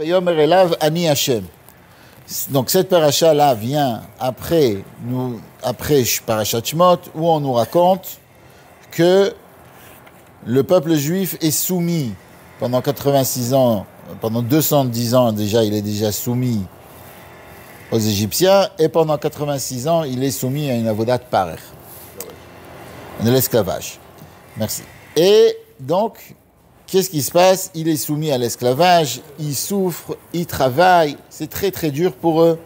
Vayomer elav ani Hashem. Donc cette paracha-là vient après Parashat Shemot, où on nous raconte que le peuple juif est soumis pendant 86 ans, pendant 210 ans déjà, il est déjà soumis aux Égyptiens, et pendant 86 ans, il est soumis à une avodat parech, de l'esclavage. Merci. Et donc, qu'est-ce qui se passe? Il est soumis à l'esclavage, il souffre, il travaille, c'est très très dur pour eux.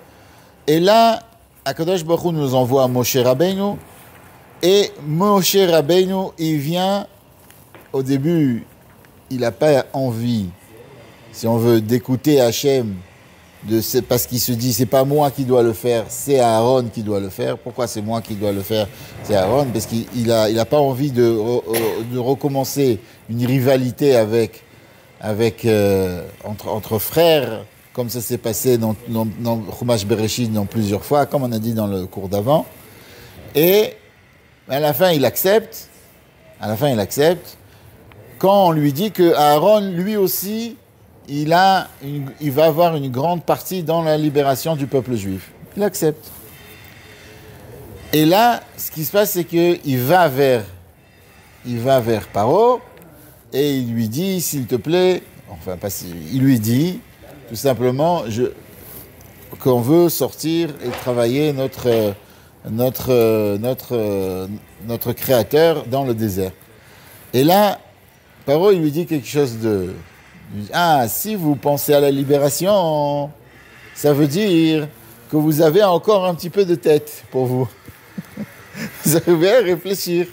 Et là, Akadosh Baruch Hu nous envoie Moshe Rabbeinu, et Moshe Rabbeinu, il vient, au début, il n'a pas envie, si on veut, d'écouter Hachem, parce qu'il se dit, c'est pas moi qui dois le faire, c'est Aaron qui doit le faire. Pourquoi c'est moi qui dois le faire? C'est Aaron, parce qu'il a pas envie de recommencer une rivalité entre frères, comme ça s'est passé dans Chumash Bereshit plusieurs fois, comme on a dit dans le cours d'avant. Et à la fin, il accepte. Quand on lui dit que Aaron, lui aussi, il va avoir une grande partie dans la libération du peuple juif. Il accepte. Et là, ce qui se passe, c'est qu'il va vers Paro et il lui dit, s'il te plaît, il lui dit tout simplement qu'on veut sortir et travailler notre créateur dans le désert. Et là, Paro, il lui dit quelque chose de... Ah, si vous pensez à la libération, ça veut dire que vous avez encore un petit peu de tête pour vous. Vous arrivez à réfléchir.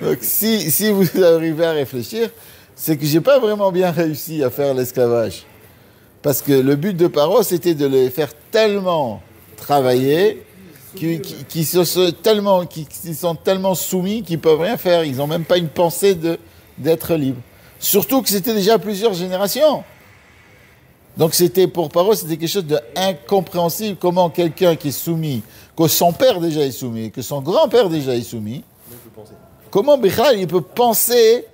Donc, si vous arrivez à réfléchir, c'est que j'ai pas vraiment bien réussi à faire l'esclavage. Parce que le but de Paro, c'était de les faire tellement travailler, qu'ils sont tellement soumis qu'ils peuvent rien faire. Ils n'ont même pas une pensée d'être libres. Surtout que c'était déjà plusieurs générations. Donc pour Paro, c'était quelque chose d'incompréhensible. Comment quelqu'un qui est soumis, que son père déjà est soumis, que son grand-père déjà est soumis, comment Bichal, il peut penser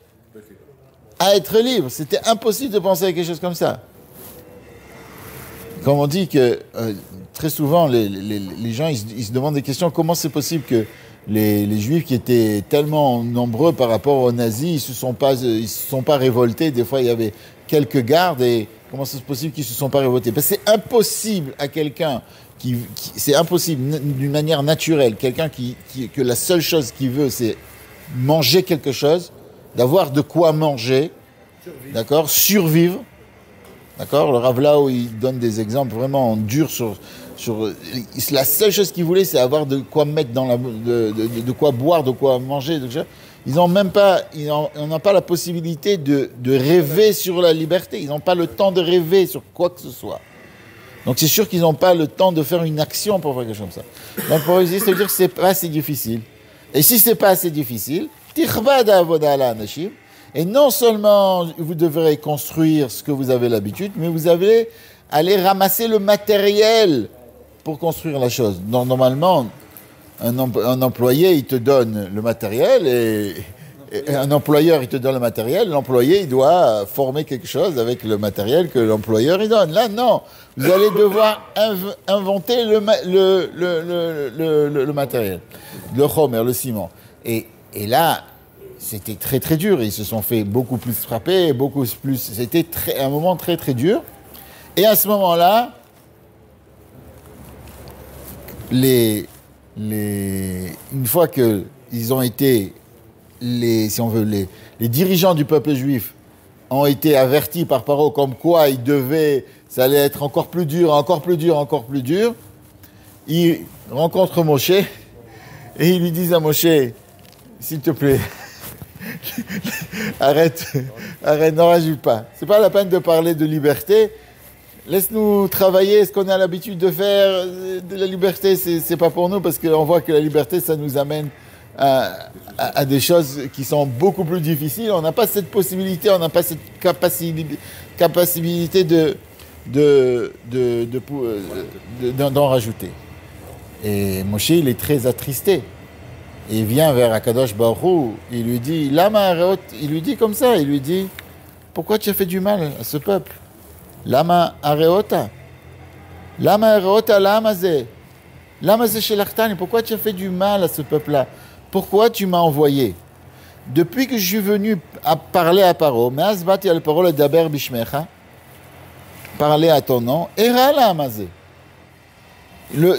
à être libre? C'était impossible de penser à quelque chose comme ça. Comme on dit que très souvent, les gens ils se demandent des questions. Comment c'est possible que les Juifs qui étaient tellement nombreux par rapport aux nazis, ils ne se sont pas révoltés. Des fois, il y avait quelques gardes. Et comment c'est possible qu'ils ne se sont pas révoltés? Parce que c'est impossible à quelqu'un c'est impossible d'une manière naturelle. Quelqu'un que la seule chose qu'il veut, c'est manger quelque chose, d'avoir de quoi manger, d'accord, survivre. D'accord, le Rav Lau, il donne des exemples vraiment durs sur la seule chose qu'ils voulaient, c'est avoir de quoi mettre de quoi boire, de quoi manger. Ils n'ont pas la possibilité de rêver sur la liberté. Ils n'ont pas le temps de rêver sur quoi que ce soit. Donc c'est sûr qu'ils n'ont pas le temps de faire une action pour faire quelque chose comme ça. Donc pour eux, ça veut dire que c'est pas assez difficile. Et si c'est pas assez difficile, tichbada avoda ala anashim. Et non seulement vous devrez construire ce que vous avez l'habitude, mais vous allez aller ramasser le matériel pour construire la chose. Normalement, un employé, il te donne le matériel et un employeur, il te donne le matériel. L'employé, il doit former quelque chose avec le matériel que l'employeur il donne. Là, non. Vous allez devoir inventer le matériel, le chomer, le ciment. Et là, c'était très très dur. Ils se sont fait beaucoup plus frapper, C'était un moment très très dur. Et à ce moment-là, une fois qu'ils ont été, les dirigeants du peuple juif ont été avertis par Paro comme quoi ça allait être encore plus dur. Ils rencontrent Moshe et ils lui disent à Moshe, s'il te plaît, arrête, n'en rajoute pas. C'est pas la peine de parler de liberté. Laisse-nous travailler ce qu'on a l'habitude de faire. De la liberté, c'est pas pour nous, parce qu'on voit que la liberté, ça nous amène à des choses qui sont beaucoup plus difficiles. On n'a pas cette possibilité, on n'a pas cette capacité d'en rajouter. Et Moshe, il est très attristé. Et il vient vers Akadosh Baruch Hu, il lui dit, Lama Areot, il lui dit comme ça, il lui dit, pourquoi tu as fait du mal à ce peuple? Lama areota. Lama areota, lama ze. Lama ze shelachtan. Pourquoi tu as fait du mal à ce peuple-là? Pourquoi tu m'as envoyé? Depuis que je suis venu à parler à Paro, me'az bati al Paro ledaber bishmecha, parler à ton nom, era lama ze.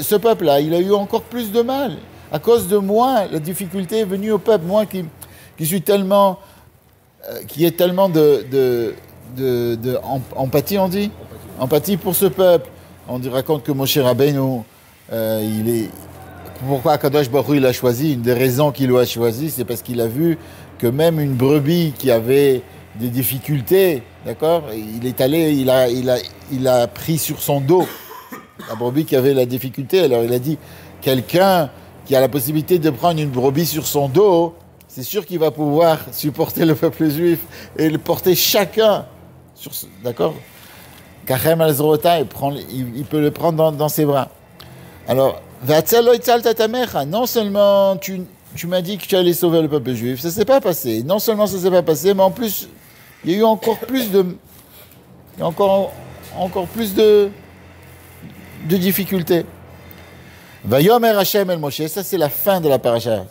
Ce peuple-là, il a eu encore plus de mal. À cause de moi, la difficulté est venue au peuple. Moi qui suis tellement, qui ai tellement empathie, on dit, empathie pour ce peuple. On raconte que Moshe Rabbeinu, pourquoi Akadosh Baruch Hu il a choisi, une des raisons qu'il a choisi, c'est parce qu'il a vu que même une brebis qui avait des difficultés, d'accord, il est allé, il a pris sur son dos la brebis qui avait la difficulté. Alors il a dit, quelqu'un qui a la possibilité de prendre une brebis sur son dos, c'est sûr qu'il va pouvoir supporter le peuple juif et le porter chacun. D'accord? Kachem al-Zrota, il peut le prendre dans ses bras. Alors, non seulement tu m'as dit que tu allais sauver le peuple juif, ça ne s'est pas passé. Non seulement ça ne s'est pas passé, mais en plus, il y a eu encore plus de difficultés. Vayomer Hashem el Moshe, ça c'est la fin de la paracha.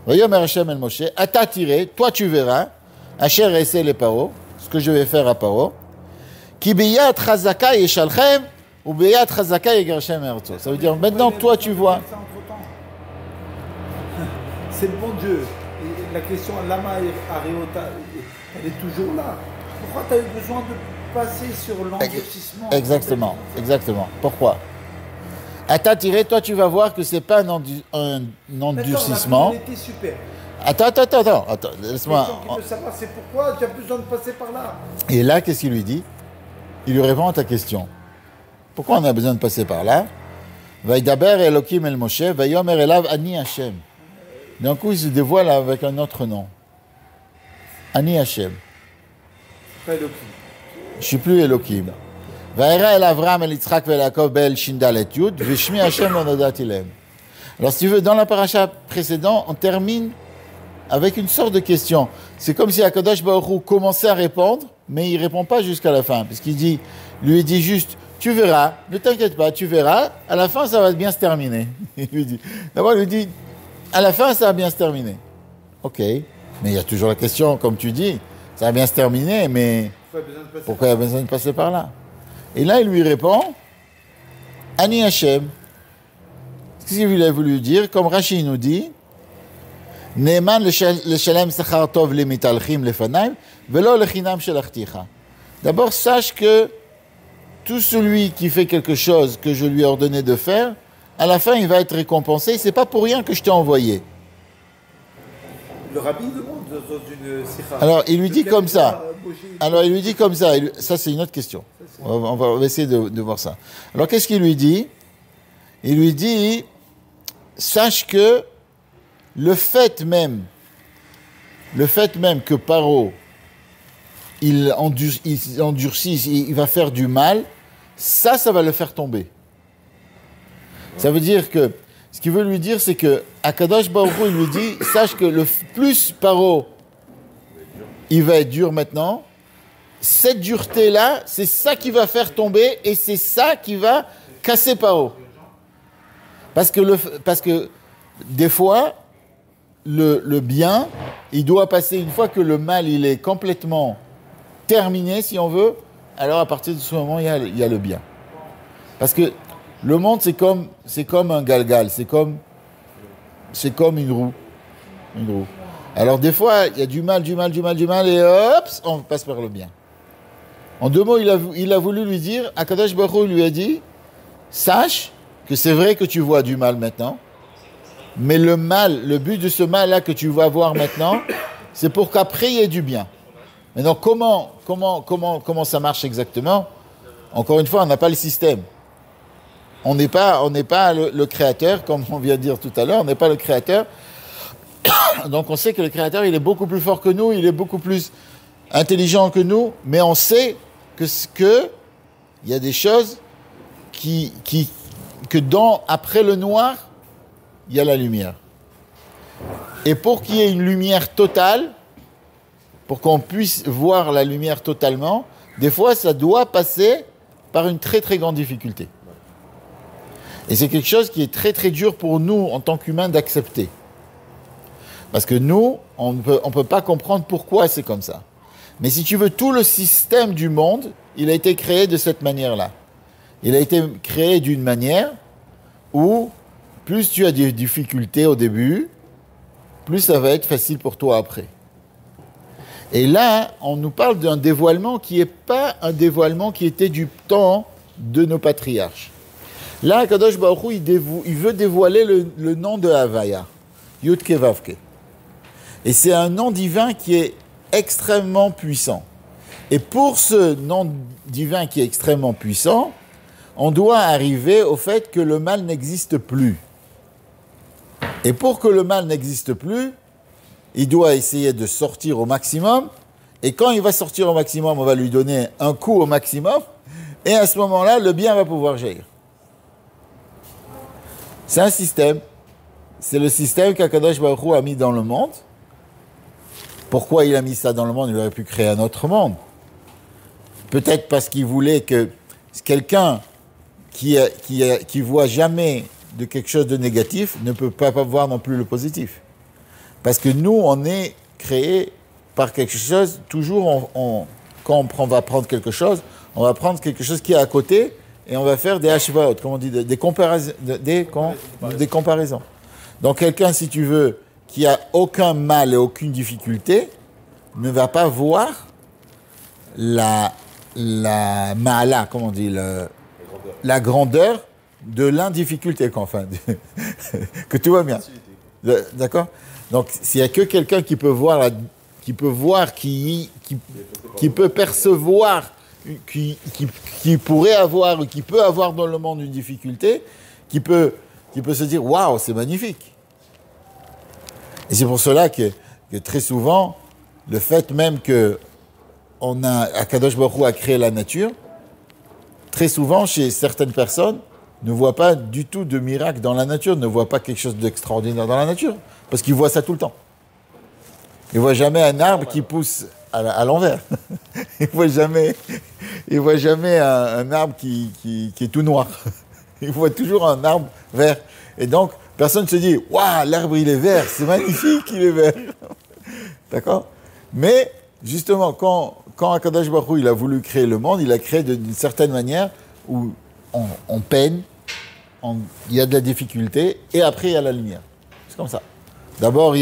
Vayomer Hashem el Moshe, ata tiré, toi tu verras, Asher essaie les Paro, ce que je vais faire à Paro, ki biyat chazaka yeshalchem, ou biyat chazaka yegarshem erzo. Ça veut dire, maintenant toi tu vois. C'est le bon Dieu. Et la question Lama Areota, elle est toujours là. Pourquoi tu as eu besoin de passer sur l'endurcissement? Exactement. Pourquoi? À t'attirer, toi tu vas voir que c'est pas un endurcissement. La était super. Attends, laisse-moi. Qui veut savoir, c'est pourquoi tu as besoin de passer par là. Et là, qu'est-ce qu'il lui dit? Il lui répond à ta question. Pourquoi on a besoin de passer par là? Vaidaber Elokim el Moshe, Vayomer elav Ani Hashem. D'un coup, il se dévoile avec un autre nom. Ani Hashem. Pas Elokim. Je suis plus Elokim. Vaera el Avram el Yitzchak vel Yaakov bel Shindal et Yud, Veshmi Hashem lo nodati lem. Alors, si tu veux, dans la paracha précédente, on termine avec une sorte de question. C'est comme si Akadosh Baruch Hu commençait à répondre, mais il ne répond pas jusqu'à la fin. Parce qu'il lui dit juste, tu verras, ne t'inquiète pas, tu verras, à la fin, ça va bien se terminer. D'abord, il lui dit, à la fin, ça va bien se terminer. Ok, mais il y a toujours la question, comme tu dis, ça va bien se terminer, mais pourquoi il y a besoin de passer par là? Et là, il lui répond, Ani Hashem. Qu'est-ce qu'il a voulu dire? Comme Rashi nous dit, Ne'eman leshalem sachar tov lemitalchim lefanaim, velo lechinam shelachticha. D'abord, sache que tout celui qui fait quelque chose que je lui ai ordonné de faire, à la fin, il va être récompensé. C'est pas pour rien que je t'ai envoyé. Le rabbi demande dans une sikha. Alors, il lui dit comme ça. Ça, c'est une autre question. On va essayer de voir ça. Alors, qu'est-ce qu'il lui dit? Il lui dit, sache que le fait même que Paro, il endurcisse, il va faire du mal, ça va le faire tomber. Ça veut dire que, ce qu'il veut lui dire, c'est que Akadosh Baruch Hu, il lui dit, sache que le plus Paro, il va être dur maintenant, cette dureté-là, c'est ça qui va faire tomber, et c'est ça qui va casser Paro. Parce que des fois, le bien, il doit passer, une fois que le mal, il est complètement terminé, si on veut, alors à partir de ce moment, il y a le bien. Parce que le monde, c'est comme un galgal, c'est comme une roue. Alors des fois, il y a du mal, et hop, on passe par le bien. En deux mots, il a voulu lui dire, Akadosh Baruch Hu lui a dit, sache que c'est vrai que tu vois du mal maintenant, mais le but de ce mal-là que tu vas voir maintenant, c'est pour qu'après il y ait du bien. Maintenant, comment ça marche exactement? Encore une fois, on n'a pas le système. On n'est pas le créateur, comme on vient de dire tout à l'heure, on n'est pas le créateur. Donc on sait que le créateur, il est beaucoup plus fort que nous, il est beaucoup plus intelligent que nous, mais on sait que il y a des choses après le noir, il y a la lumière. Et pour qu'il y ait une lumière totale, pour qu'on puisse voir la lumière totalement, des fois, ça doit passer par une très très grande difficulté. Et c'est quelque chose qui est très très dur pour nous, en tant qu'humains, d'accepter. Parce que nous, on ne peut pas comprendre pourquoi c'est comme ça. Mais si tu veux, tout le système du monde, il a été créé de cette manière-là. Il a été créé d'une manière où, plus tu as des difficultés au début, plus ça va être facile pour toi après. Et là, on nous parle d'un dévoilement qui n'est pas un dévoilement qui était du temps de nos patriarches. Là, Kadosh Baruch Hu, il veut dévoiler le nom de Havaya, Yud-Ke Vav-Ke. Et c'est un nom divin qui est extrêmement puissant. Et pour ce nom divin qui est extrêmement puissant, on doit arriver au fait que le mal n'existe plus. Et pour que le mal n'existe plus, il doit essayer de sortir au maximum. Et quand il va sortir au maximum, on va lui donner un coup au maximum. Et à ce moment-là, le bien va pouvoir jaillir. C'est un système. C'est le système qu'Akadosh Baruch Hu a mis dans le monde. Pourquoi il a mis ça dans le monde? Il aurait pu créer un autre monde. Peut-être parce qu'il voulait que quelqu'un qui voit jamais de quelque chose de négatif ne peut pas voir non plus le positif. Parce que nous, on est créé par quelque chose, toujours quand on va prendre quelque chose, on va prendre quelque chose qui est à côté et on va faire des hashvaot, comme on dit, des comparaisons. Donc quelqu'un, si tu veux, qui a aucun mal et aucune difficulté, ne va pas voir la ma'ala, comment on dit, la grandeur de l'indifficulté, enfin, que tout va bien. D'accord? Donc, s'il n'y a que quelqu'un qui peut voir, qui peut percevoir, qui pourrait avoir, ou qui peut avoir dans le monde une difficulté, qui peut se dire, waouh, c'est magnifique. Et c'est pour cela que très souvent, le fait même que Akadosh Baruch Hu a créé la nature, très souvent, chez certaines personnes, ne voient pas du tout de miracle dans la nature, ne voient pas quelque chose d'extraordinaire dans la nature, parce qu'ils voient ça tout le temps. Ils ne voient jamais un arbre qui pousse à l'envers. Ils ne voient jamais un arbre qui est tout noir. Ils voient toujours un arbre vert. Et donc, personne ne se dit « Waouh, l'arbre il est vert, c'est magnifique, il est vert !» D'accord? Mais, justement, quand Akadosh Baruch Hu, il a voulu créer le monde, il a créé d'une certaine manière où on peine, il y a de la difficulté, et après il y a la lumière. C'est comme ça. D'abord,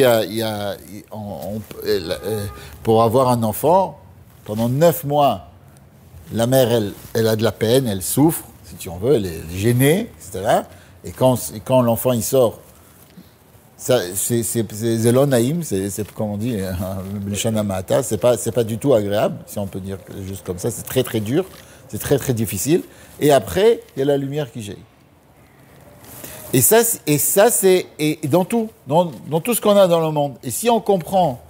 pour avoir un enfant, pendant 9 mois, la mère, elle a de la peine, elle souffre, si tu en veux, elle est gênée, etc. Et quand l'enfant il sort, c'est zelo naïm, c'est comme on dit, c'est pas du tout agréable, si on peut dire juste comme ça, c'est très très dur, c'est très très difficile. Et après, il y a la lumière qui jaillit. Et ça c'est dans tout ce qu'on a dans le monde. Et si on comprend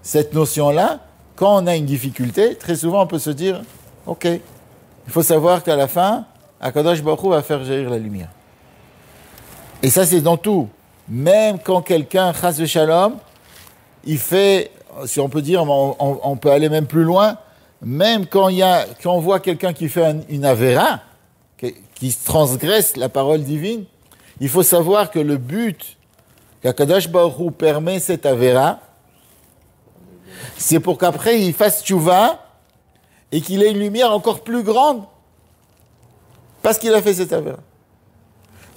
cette notion-là, quand on a une difficulté, très souvent on peut se dire, ok, il faut savoir qu'à la fin, Akadosh Baruch Hu va faire jaillir la lumière. Et ça c'est dans tout. Même quand quelqu'un, chas v'shalom, il fait, si on peut dire, on peut aller même plus loin, même quand on voit quelqu'un qui fait une avéra, qui transgresse la parole divine, il faut savoir que le but qu'Akadosh Baruch Hu permet cette avéra, c'est pour qu'après il fasse tchouva et qu'il ait une lumière encore plus grande parce qu'il a fait cette avéra.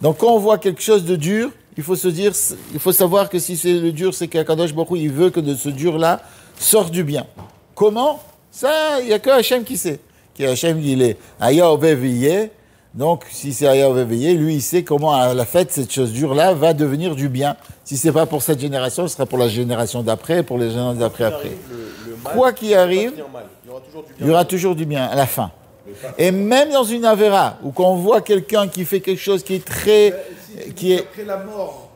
Donc quand on voit quelque chose de dur, il faut savoir que si c'est le dur, c'est qu'Akadosh Baruch Hu, il veut que de ce dur-là sorte du bien. Comment? Ça, il n'y a que Hachem qui sait. Hachem, il est Aya Ove V'yeh. Donc, si c'est Aya Ove V'yeh, lui, il sait comment, à la fête, cette chose dure-là va devenir du bien. Si ce n'est pas pour cette génération, ce sera pour la génération d'après, pour les générations d'après. Quoi qu'il arrive, il y aura toujours du bien à la fin. Et même dans une avéra, où quand on voit quelqu'un qui fait quelque chose qui est très... Après la mort,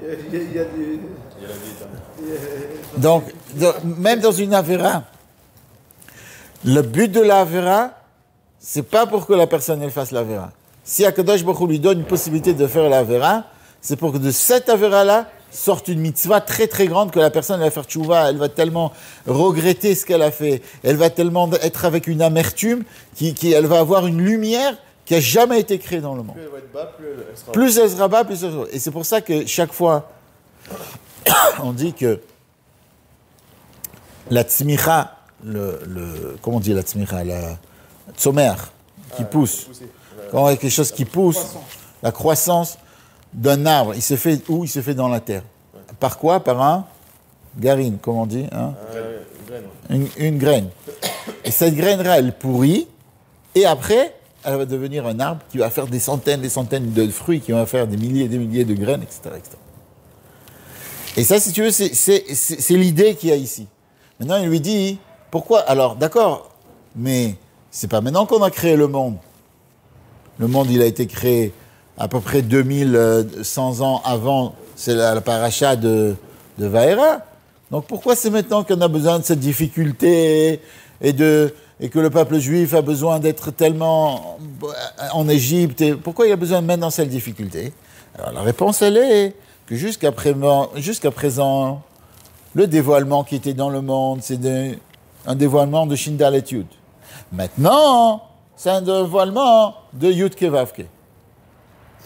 il y a des... Donc, même dans une avéra, le but de l'avéra, c'est pas pour que la personne elle fasse l'avéra. Si Akadosh Baruch Hu lui donne une possibilité de faire l'avéra, c'est pour que de cette avéra-là sorte une mitzvah très très grande que la personne va faire tchouva, elle va tellement regretter ce qu'elle a fait, elle va tellement être avec une amertume, elle va avoir une lumière qui n'a jamais été créée dans le monde. Plus elle va être bas, Plus elle sera bas, plus elle sera bas. Et c'est pour ça que chaque fois, on dit que la tzmicha, comment on dit la tzmicha, la tzomer, qui pousse, quand il y a quelque chose qui pousse, la croissance d'un arbre, il se fait où? Il se fait dans la terre. Par quoi? Par un garine, comme on dit, hein? Une graine. Et cette graine-là, elle pourrit, et après, elle va devenir un arbre qui va faire des centaines de fruits, qui va faire des milliers de graines, etc., etc. Et ça, si tu veux, c'est l'idée qu'il y a ici. Maintenant, il lui dit, pourquoi? Alors, d'accord, mais c'est pas maintenant qu'on a créé le monde. Le monde, il a été créé à peu près 2100 ans avant, c'est la paracha de Vaera. Donc, pourquoi c'est maintenant qu'on a besoin de cette difficulté et que le peuple juif a besoin d'être tellement en Égypte? Et pourquoi il a besoin de maintenant cette difficulté? Alors, la réponse, elle est que jusqu'à présent, le dévoilement qui était dans le monde, c'est un dévoilement de Shindal et Yud. Maintenant, c'est un dévoilement de Yud Kevavke.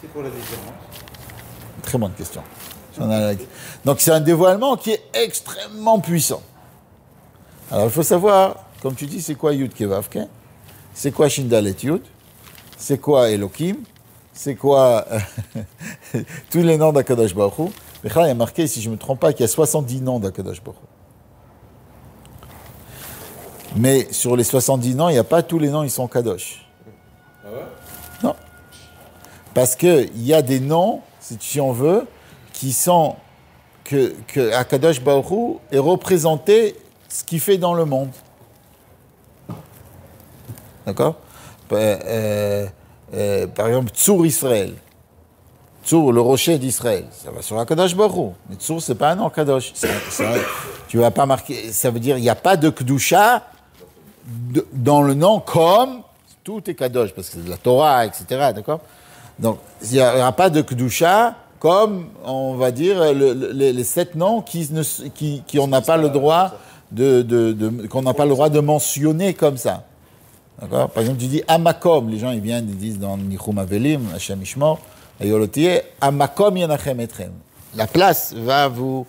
C'est quoi la différence? Très bonne question. Donc c'est un dévoilement qui est extrêmement puissant. Alors il faut savoir, comme tu dis, c'est quoi Yud Kevavke? C'est quoi Shindal et Yud? C'est quoi Elohim? C'est quoi tous les noms d'Akadosh Baruch Hu? Il y a marqué, si je ne me trompe pas, qu'il y a 70 noms d'Akadosh Baruch Hu. Mais sur les 70 noms, il n'y a pas tous les noms, ils sont Kadosh. Ah ouais? Non. Parce qu'il y a des noms, si on veut, qui sont que Akadosh Baruch Hu est représenté ce qu'il fait dans le monde. D'accord? Par exemple, Tzur Israël. Tzur, le rocher d'Israël. Ça va sur Akadosh Baruch Hu. Mais Tzur, c'est pas un nom Kadosh. Tu vas pas marquer. Ça veut dire il n'y a pas de Kedusha dans le nom comme tout est Kadosh, parce que c'est de la Torah, etc. D'accord? Donc, il n'y aura pas de Kedusha comme, on va dire, les 7 noms qu'on n'a pas le droit qu'on n'a pas le droit de mentionner comme ça. D'accord? Par exemple, tu dis Amakom. Les gens, ils viennent, ils disent dans Nichum Avelim, Hashem Ishmor, Ayolotiye, Amakom Yanachem Etrem. La place va vous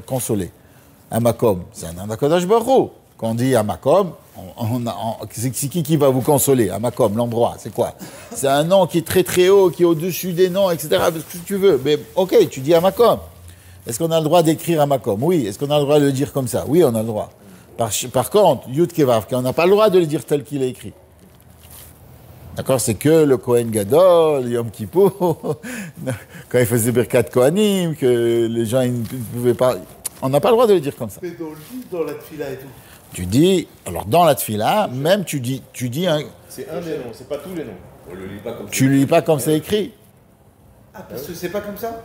consoler. Amakom, c'est un nom d'Akadosh Baruch Hu. Quand on dit Amakom, c'est qui va vous consoler? Amakom, l'endroit, c'est quoi? C'est un nom qui est très très haut, qui est au-dessus des noms, etc. Ce que tu veux. Mais ok, tu dis Amakom. Est-ce qu'on a le droit d'écrire Amakom? Oui. Est-ce qu'on a le droit de le dire comme ça? Oui, on a le droit. Par contre, Yud Kevavke, on n'a pas le droit de le dire tel qu'il est écrit. D'accord? C'est que le Kohen Gadol, Yom Kippour, quand il faisait Birkat Kohanim, que les gens ils ne pouvaient pas... On n'a pas le droit de le dire comme ça. Mais dans la tfila et tout. Tu dis, alors dans la tfila, même tu dis c'est un des noms, c'est pas tous les noms. On le lit pas comme ça. Tu ne lis pas comme c'est écrit. Ah, parce que c'est pas comme ça?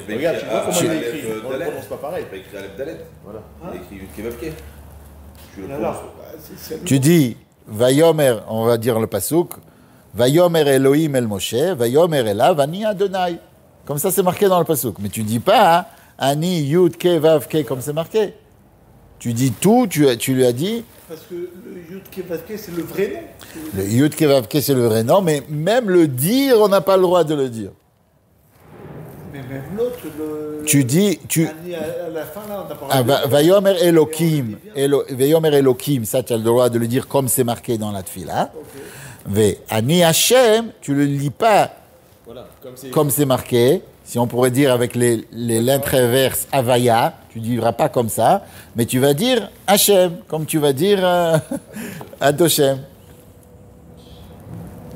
Regarde, tu vois comment il est écrit. On ne le prononce pas pareil. Il a écrit Aleph Dalet. Voilà. Il a écrit Kevavke. Tu le Alors, prononces. Tu dis, Vayomer, on va dire le pasouk, Vayomer Elohim El Moshe, Vayomer Elav, Ani Adonai. Comme ça, c'est marqué dans le pasouk. Mais tu dis pas, hein, Ani Yud Ke Vav Ke, comme c'est marqué. Tu dis tout, tu lui as dit. parce que le Yud Kevavke, c'est le vrai nom. Le Yud Ke Vav Ke, c'est le vrai nom, mais même le dire, on n'a pas le droit de le dire. Mais même l'autre, Tu dis, à la fin, là, on n'a pas le droit de Vayomer Elohim, Vayomer Elohim, ça tu as le droit de le dire comme c'est marqué dans la tfila. Ve Ani Hashem, tu ne le lis pas Voilà, comme c'est marqué. Si on pourrait dire avec les lettres inverses Avaya, tu ne diras pas comme ça, mais tu vas dire Hashem, comme tu vas dire Adoshem.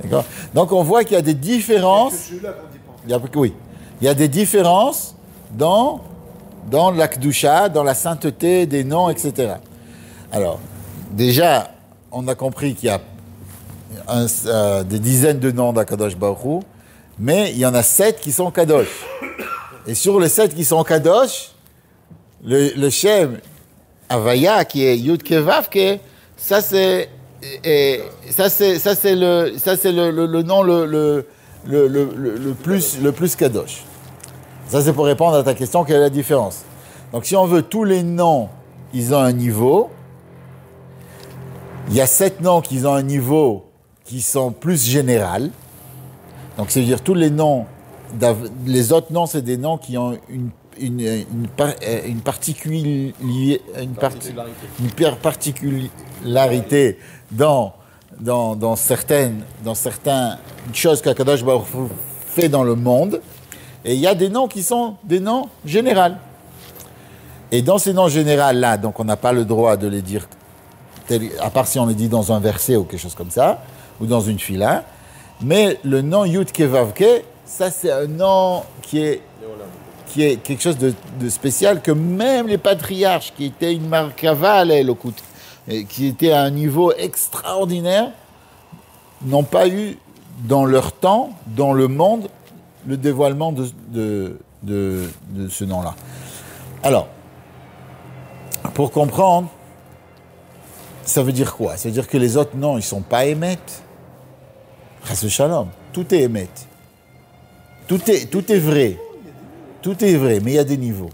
D'accord? Donc on voit qu'il y a des différences. C'est celui-là qu'on dit pas. Oui, il y a des différences dans la Kedusha, dans la sainteté des noms, etc. Alors, déjà, on a compris qu'il y a des dizaines de noms d'Akadosh Baruch Hu, mais il y en a 7 qui sont Kadosh. Et sur les 7 qui sont Kadosh, le Shem Avaya, qui est Yud Kevavke, ça c'est le nom le plus Kadosh. Ça, c'est pour répondre à ta question, quelle est la différence? Donc, si on veut, tous les noms, ils ont un niveau. Il y a 7 noms qui ont un niveau qui sont plus général. Donc, c'est-à-dire tous les noms, les autres noms, c'est des noms qui ont une particularité dans certaines choses qu'Akadosh Baruch Hu fait dans le monde. Et il y a des noms qui sont des noms généraux. Et dans ces noms généraux-là, donc on n'a pas le droit de les dire, à part si on les dit dans un verset ou quelque chose comme ça, ou dans une fila. Mais le nom Yud Ke Vav Ke, ça c'est un nom qui est quelque chose de spécial, que même les patriarches, qui étaient une markava à l'Elokut, qui étaient à un niveau extraordinaire, n'ont pas eu dans leur temps, dans le monde, le dévoilement de ce nom-là. Alors, pour comprendre, ça veut dire quoi? Ça veut dire que les autres noms, ils ne sont pas Emet. Chas Shalom, tout est Emet. Tout est vrai. Tout est vrai, mais il y a des niveaux.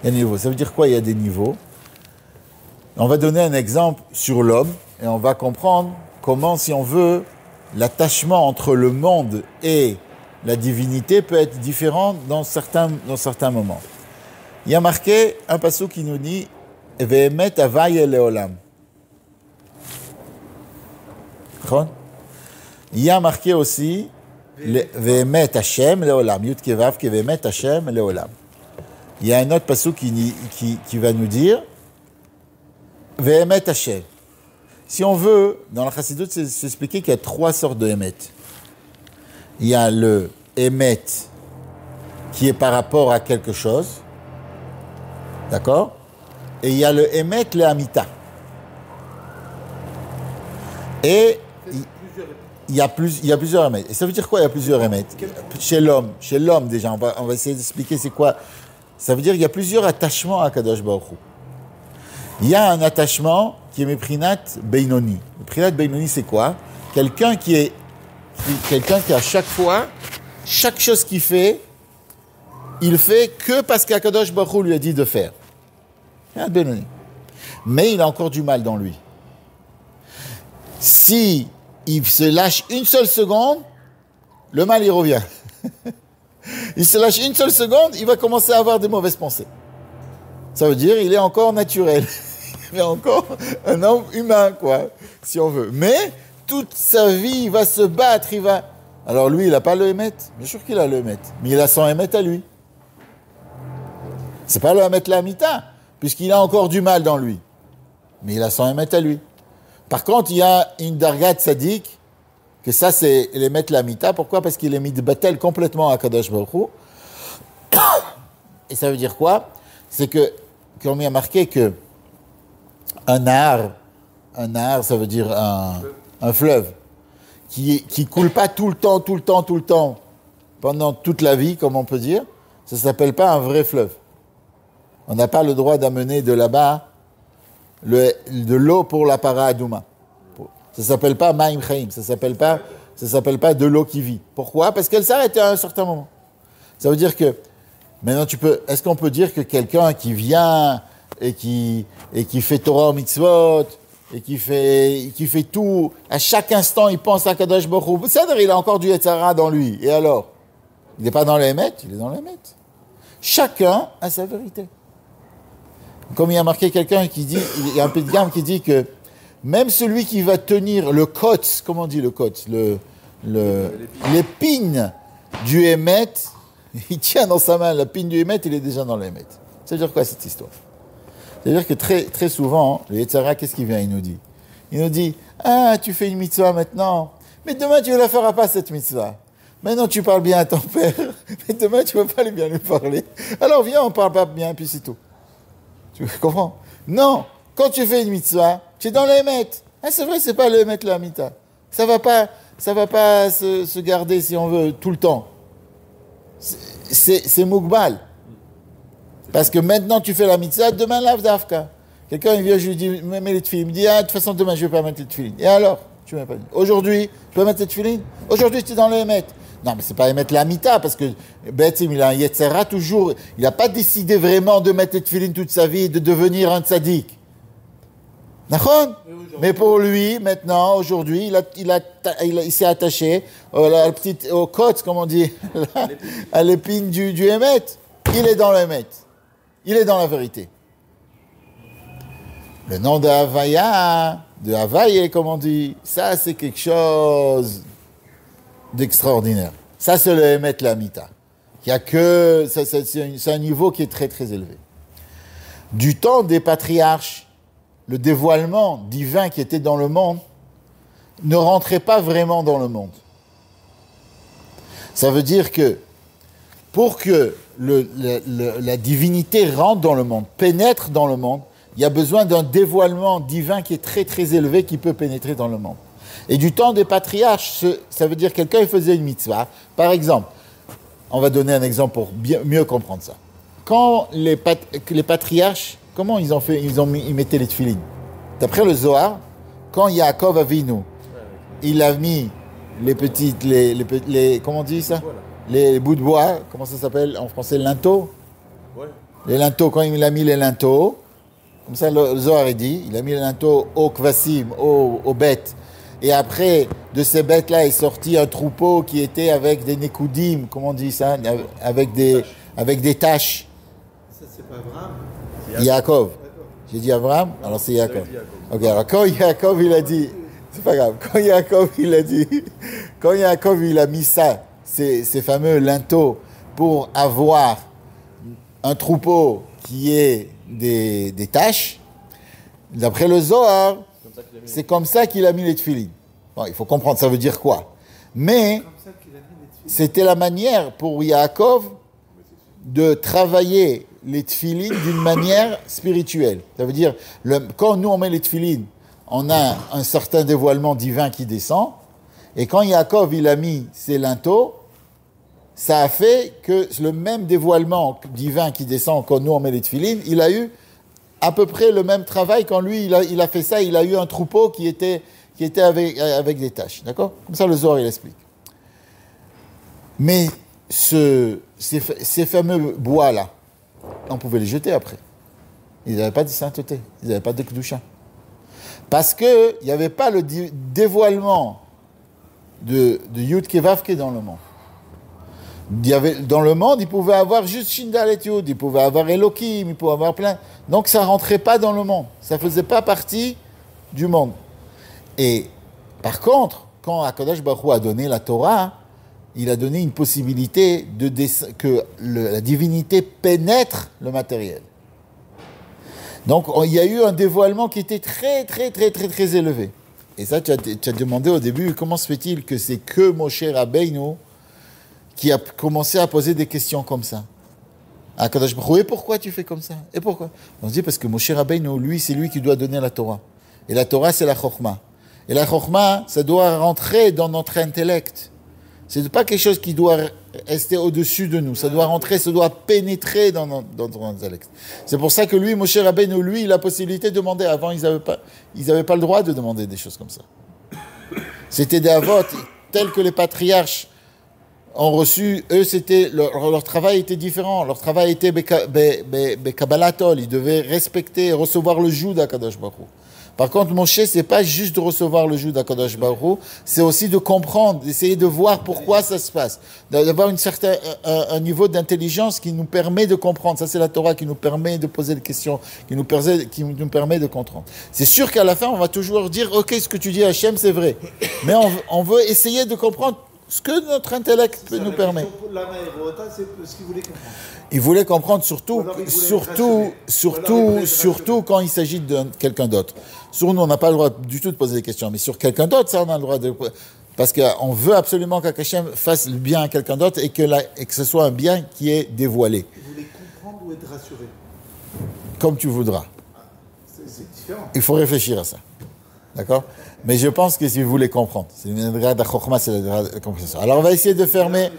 Il y a des niveaux. Ça veut dire quoi, il y a des niveaux? On va donner un exemple sur l'homme et on va comprendre comment, si on veut, l'attachement entre le monde et la divinité peut être différent dans certains moments. Il y a marqué un passage qui nous dit Ve'emet havai leolam. Il y a marqué aussi Ve'emet Hashem leolam. Yud Ke Vav Ke Ve'emet Hashem leolam. Il y a un autre passage qui va nous dire Ve'emet Hashem. Si on veut, dans la Chassidut, c'est expliqué qu'il y a 3 sortes de Emet. Il y a le Emet qui est par rapport à quelque chose. D'accord? Et il y a le Emet, le Amita. Et il y a plusieurs Emet. Et ça veut dire quoi, il y a plusieurs Emet? Chez l'homme déjà, on va essayer d'expliquer c'est quoi. Ça veut dire qu'il y a plusieurs attachements à Kadosh Baruch Hu. Il y a un attachement qui est Meprinat Beinoni. Meprinat Beinoni, c'est quoi? Quelqu'un qui à chaque fois, chaque chose qu'il fait, il fait que parce qu'Akadosh Baruch Hu lui a dit de faire. Mais il a encore du mal dans lui. Si il se lâche une seule seconde, le mal il revient. Il se lâche une seule seconde, il va commencer à avoir des mauvaises pensées. Ça veut dire il est encore naturel. Il est encore un homme humain, quoi, si on veut. Mais toute sa vie, il va se battre, il va... Alors lui, il n'a pas le Emet. Bien sûr qu'il a le Emet. Mais il a son Emet à lui. C'est pas le Emet l'Amita, puisqu'il a encore du mal dans lui. Mais il a son Emet à lui. Par contre, il y a une Dargat Tzadik, que ça, c'est l'Emet l'Amita. Pourquoi? Parce qu'il est mis de battel complètement à Kadosh Baruch Hu. Et ça veut dire quoi? C'est que, comme il y a marqué que un nahar, ça veut dire un fleuve, qui coule pas tout le temps, pendant toute la vie, comme on peut dire, ça s'appelle pas un vrai fleuve. On n'a pas le droit d'amener de là-bas de l'eau pour la para adouma. Ça s'appelle pas Maim Chaim, ça s'appelle pas de l'eau qui vit. Pourquoi? Parce qu'elle s'arrête à un certain moment. Ça veut dire que, maintenant est-ce qu'on peut dire que quelqu'un qui vient et qui fait Torah mitzvot, et qui fait tout, à chaque instant il pense à Kadosh Baruch Hu, c'est-à-dire il a encore du Yetzer Hara dans lui, et alors? Il n'est pas dans l'Emet, il est dans l'Emet. Chacun a sa vérité. Comme il y a marqué quelqu'un qui dit, il y a un peu de gamme qui dit que même celui qui va tenir le kotz, comment on dit le kotz, l'épine du Emet, il tient dans sa main l'épine du Emet, il est déjà dans l'Emet. Ça veut dire quoi cette histoire? C'est-à-dire que très, très souvent, le Yetzer Hara, qu'est-ce qu'il vient? Il nous dit, ah, tu fais une mitzvah maintenant, mais demain tu ne la feras pas cette mitzvah. Maintenant tu parles bien à ton père, mais demain tu ne vas pas bien lui parler. Alors viens, on ne parle pas bien, puis c'est tout. Tu comprends? Non, quand tu fais une mitzvah, tu es dans l'Emet. Ah, c'est vrai, c'est pas l'Emet la mita. Ça va pas se garder, si on veut, tout le temps. C'est Mougbal. Parce que maintenant tu fais la mitzvah, demain l'avdavka. Quelqu'un il vient, je lui dis, mets les tefilines. Il me dit, ah, de toute façon, demain je ne vais pas mettre les tefilines. Et alors? Tu ne mets pas. Aujourd'hui, tu peux mettre les tefilines? Aujourd'hui, tu es dans l'Emet. Non, mais c'est pas émettre la mita, parce que Betzim, il a un Yetzera toujours. Il n'a pas décidé vraiment de mettre les tefilines toute sa vie et de devenir un tzaddik. D'accord? Mais pour lui, maintenant, aujourd'hui, il s'est attaché au côte, comme on dit, à l'épine du Hémet. Il est dans le Hémet. Il est dans la vérité. Le nom de Havaya, de Havaïe, comme on dit, ça c'est quelque chose d'extraordinaire. Ça c'est le Hémet Lamita. Il y a que, c'est un niveau qui est très très élevé. Du temps des patriarches, le dévoilement divin qui était dans le monde ne rentrait pas vraiment dans le monde. Ça veut dire que pour que la divinité rentre dans le monde, pénètre dans le monde, il y a besoin d'un dévoilement divin qui est très très élevé qui peut pénétrer dans le monde. Et du temps des patriarches, ça veut dire quelqu'un faisait une mitzvah. Par exemple, on va donner un exemple pour mieux comprendre ça. Quand les patriarches, comment ils ont fait, ils mettaient les tefilines. D'après le Zohar, quand Yaakov Avinu, il a mis les petites, comment on dit ça? Les bouts de bois, comment ça s'appelle en français, linteaux? Ouais. Les linteaux, quand il a mis les linteaux, comme ça le Zohar est dit, il a mis les linteaux aux kvasim, aux bêtes. Et après, de ces bêtes-là est sorti un troupeau qui était avec des nekoudim, comment on dit ça? Avec des taches. Ça, c'est pas Abraham? Yaakov. J'ai dit Abraham? Alors c'est Yaakov. Ok, alors quand Yaakov il a dit, c'est pas grave, quand Yaakov il a mis ça, ces fameux linteaux, pour avoir un troupeau qui ait des taches, d'après le Zohar, c'est comme ça qu'il a mis les tefilines. Bon, il faut comprendre, ça veut dire quoi. Mais c'était la manière pour Yaakov de travailler les tefilines d'une manière spirituelle. Ça veut dire, quand nous on met les tefilines, on a un certain dévoilement divin qui descend, et quand Yaakov il a mis ses linteaux, ça a fait que le même dévoilement divin qui descend quand nous on met les tefilines, il a eu à peu près le même travail quand lui il a fait ça, il a eu un troupeau qui était avec des taches. D'accord? Comme ça le Zohar il explique. Mais ces fameux bois-là, on pouvait les jeter après. Ils n'avaient pas de sainteté, ils n'avaient pas de kedusha. Parce qu'il n'y avait pas le dévoilement de Yud Kevavke dans le monde. Dans le monde, il pouvait avoir juste Shindal et Yud, il pouvait avoir Elohim, il pouvait avoir plein. Donc ça ne rentrait pas dans le monde, ça ne faisait pas partie du monde. Et par contre, quand Akadosh Baruch Hu a donné la Torah, il a donné une possibilité que la divinité pénètre le matériel. Donc il y a eu un dévoilement qui était très très très très très élevé. Et ça, tu as demandé au début, comment se fait-il que c'est que Moshe Rabbeinu qui a commencé à poser des questions comme ça? Akadosh Baruch Hu, et pourquoi tu fais comme ça? Et pourquoi? On se dit parce que Moshe Rabbeinu, lui, c'est lui qui doit donner la Torah. Et la Torah, c'est la Chokhmah. Et la Chokhmah, ça doit rentrer dans notre intellect. C'est pas quelque chose qui doit rester au-dessus de nous. Ça doit rentrer, ça doit pénétrer dans notre intellect. C'est pour ça que lui, Moshe Rabbeinu, lui, il a la possibilité de demander. Avant, ils n'avaient pas le droit de demander des choses comme ça. C'était des avot, tels que les patriarches ont reçu. Eux, leur travail était différent. Leur travail était Kabbalatol. Ils devaient respecter et recevoir le joug d'Akadosh Baruch Hu. Par contre, Moshe, c'est pas juste de recevoir le joug d'Akadosh Baruch Hu, c'est aussi de comprendre, d'essayer de voir pourquoi ça se passe, d'avoir un niveau d'intelligence qui nous permet de comprendre. Ça, c'est la Torah qui nous permet de poser des questions, qui nous permet de comprendre. C'est sûr qu'à la fin, on va toujours dire, ok, ce que tu dis Hachem, c'est vrai. Mais on veut essayer de comprendre ce que notre intellect peut nous permettre. C'est ce qu'il voulait comprendre. Il voulait comprendre surtout quand il s'agit de quelqu'un d'autre. Sur nous, on n'a pas le droit du tout de poser des questions, mais sur quelqu'un d'autre, ça, on a le droit de... Parce qu'on veut absolument qu'Hachem fasse le bien à quelqu'un d'autre et que ce soit un bien qui est dévoilé. Il voulait comprendre ou être rassuré? Comme tu voudras. C'est différent. Il faut réfléchir à ça. D'accord? Mais je pense que si vous voulez comprendre, c'est la Chokhmah, c'est la compréhension. Alors on va essayer de fermer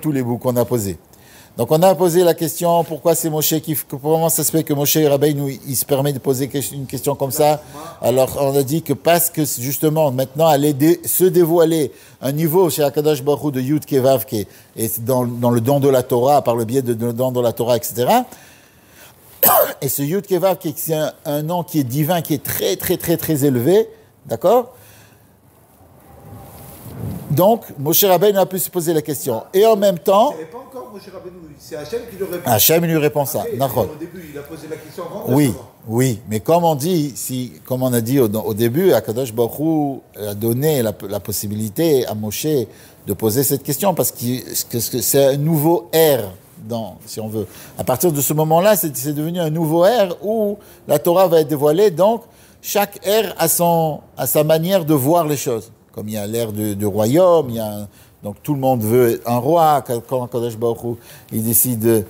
tous les bouts qu'on a posés. Donc on a posé la question, pourquoi c'est Moshe comment ça se fait que Moshe Rabbeinu, il se permet de poser une question comme ça? Alors on a dit que parce que justement maintenant aller se dévoiler un niveau chez Akadosh Baruch Hu de Yud Kevav, et dans le don de la Torah, par le biais de don de la Torah, etc. Et ce Yud Kevav, c'est un nom qui est divin, qui est très très très très élevé, d'accord? Donc, Moshe Rabbeinu a pu se poser la question. Et en même temps... Ce n'est pas encore Moshe Rabbeinu, c'est Hachem qui lui répond. Hachem lui répond ça. Après, au début, il a posé la question avant. Oui, mais comme on dit, comme on a dit au début, Akadosh Baruch Hu a donné la possibilité à Moshe de poser cette question, parce que c'est un nouveau ère, si on veut. À partir de ce moment-là, c'est devenu un nouveau ère où la Torah va être dévoilée, donc chaque ère a sa manière de voir les choses. Comme il y a l'ère du royaume, donc tout le monde veut un roi. Quand Akadosh Baruch Hu, il décide,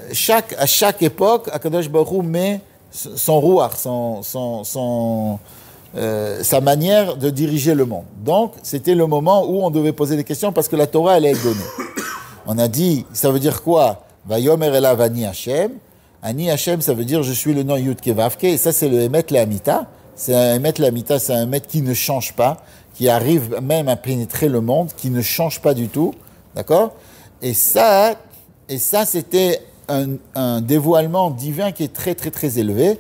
à chaque époque, Akadosh Baruch Hu met son rouach, sa manière de diriger le monde. Donc, c'était le moment où on devait poser des questions parce que la Torah allait être donnée. On a dit, ça veut dire quoi? Vayomer elav ani Hashem. Ani Hashem, ça veut dire je suis le nom Yud Kevavke. Et ça, c'est le Emet Le'amita. C'est un Emet Le'amita, c'est un Emet qui ne change pas, qui arrive même à pénétrer le monde, qui ne change pas du tout, d'accord? Et ça, c'était un dévoilement divin qui est très, très, très élevé.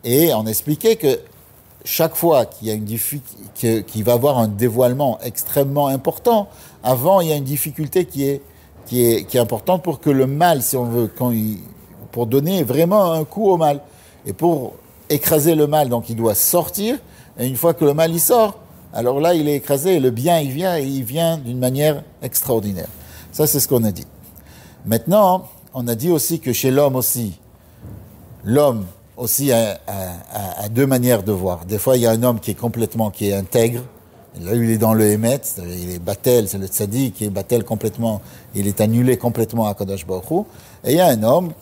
Et on expliquait que chaque fois qu'il y a qu'il va avoir un dévoilement extrêmement important, avant, il y a une difficulté qui est importante pour que le mal, si on veut, pour donner vraiment un coup au mal. Et pour écraser le mal, donc il doit sortir, et une fois que le mal y sort, alors là, il est écrasé, et le bien, il vient d'une manière extraordinaire. Ça, c'est ce qu'on a dit. Maintenant, on a dit aussi que chez l'homme aussi a deux manières de voir. Des fois, il y a un homme qui est intègre. Là, il est dans le Hémet, il est Batel, c'est le Tzaddik qui est Batel complètement, il est annulé complètement à Kadosh Baruch Hu. Et il y a un homme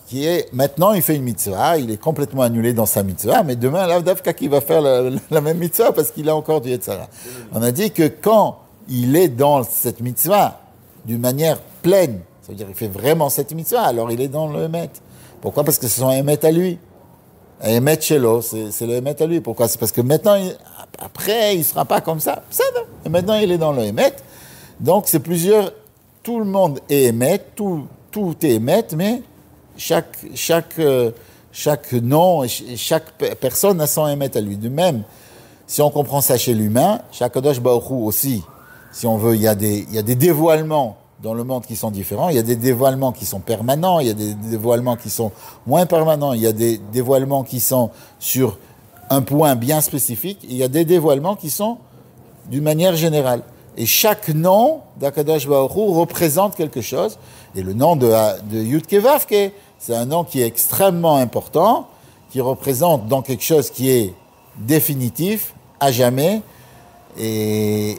maintenant il fait une mitzvah, il est complètement annulé dans sa mitzvah, mais demain, l'Avdavka qui va faire la même mitzvah parce qu'il a encore du Yetzara. On a dit que quand il est dans cette mitzvah d'une manière pleine, ça veut dire qu'il fait vraiment cette mitzvah, alors il est dans le Hémet. Pourquoi? Parce que c'est son Hémet à lui. Hémet Shelo, c'est le Hémet à lui. Pourquoi? C'est parce que maintenant, après, il ne sera pas comme ça. Et maintenant, il est dans le Hémet. Donc, c'est plusieurs. Tout le monde est Hémet, tout est Hémet, mais chaque nom, chaque personne a son Hémet à lui. De même, si on comprend ça chez l'humain, chaque Kadosh Baruch Hu aussi, si on veut, il y a des dévoilements dans le monde qui sont différents, il y a des dévoilements qui sont permanents, il y a des dévoilements qui sont moins permanents, il y a des dévoilements qui sont sur un point bien spécifique, et il y a des dévoilements qui sont d'une manière générale. Et chaque nom d'Akadosh Baruch Hu représente quelque chose, et le nom de Yud Kevavke, c'est un nom qui est extrêmement important, qui représente donc quelque chose qui est définitif, à jamais, et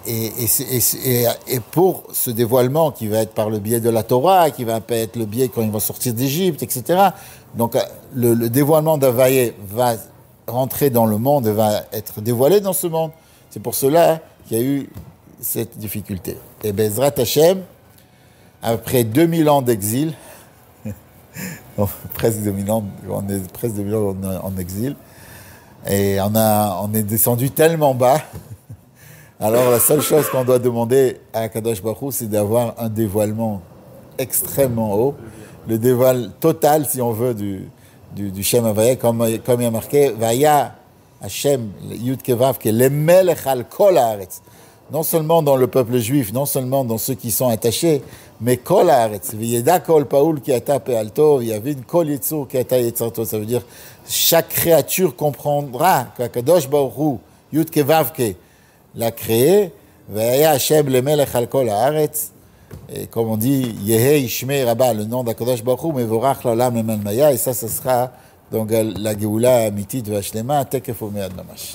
pour ce dévoilement qui va être par le biais de la Torah, qui va être le biais quand il va sortir d'Égypte, etc. Donc le dévoilement d'Havaïe va rentrer dans le monde et va être dévoilé dans ce monde. C'est pour cela qu'il y a eu cette difficulté. Et Bezrat Hashem, après 2000 ans d'exil, presque 2000 ans, on est presque 2000 ans en exil, et on est descendu tellement bas. Alors, la seule chose qu'on doit demander à Kadosh Baruch Hu, c'est d'avoir un dévoilement extrêmement haut, le dévoile total, si on veut, du Shem Havaya, comme il y a marqué, Vaya Hashem, Yud Kevav, qui est le Melech al Kol Haaretz. Non seulement dans le peuple juif, non seulement dans ceux qui sont attachés, mais Kol Haaretz. V'yeda Kol Paoul ki ata pe'alto, v'yavin Kol Yitzur ki ata yitzarto. Ça veut dire, chaque créature comprendra qu'Akadosh Baruch Hu, Yud Kevav, l'a créé, Vaya Hashem le Melech al Kol Haaretz, et comme on dit, Yehe Ishmei Rabba, le nom d'Akadosh Baruch Hu, Mevorach l'Olam Leman Maya, et ça sera donc la Geoula Amitit Vashlema, Tekef Umead Mamash.